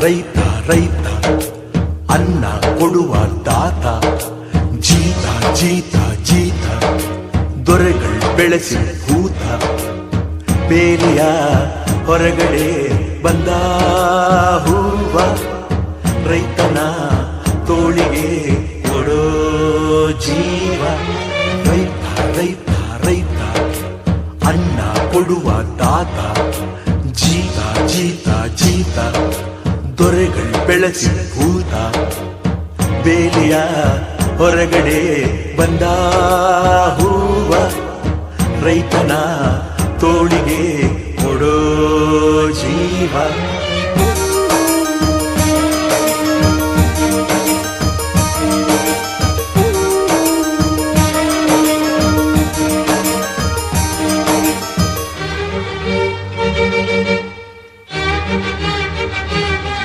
ರೈತ ರೈತ ಅನ್ನ ಕೊಡುವ ದಾತ ಜೀತ ಜೀತ ಜೀತ ದೊರೆಗಳು ಬೆಳೆಸಿ ಭೂತ ಬೇಲಿಯ ಹೊರಗಡೆ ಬಂದ ಹೂವ ರೈತನ ತೋಳಿಗೆ ಕೊಡೋ ಜೀವ ರೈತ ರೈತ ರೈತ ಅನ್ನ ಕೊಡುವ ದಾತ ಜೀತ ಜೀತ ಜೀತ ದೊರೆಗಳು ಬೆಳೆಸಿ ಭೂತ ಬೇಲಿಯ ಹೊರಗಡೆ ಬಂದ ಹೂವ ರೈತನ ತೋಳಿಗೆ ಕೊಡೋ ಜೀವ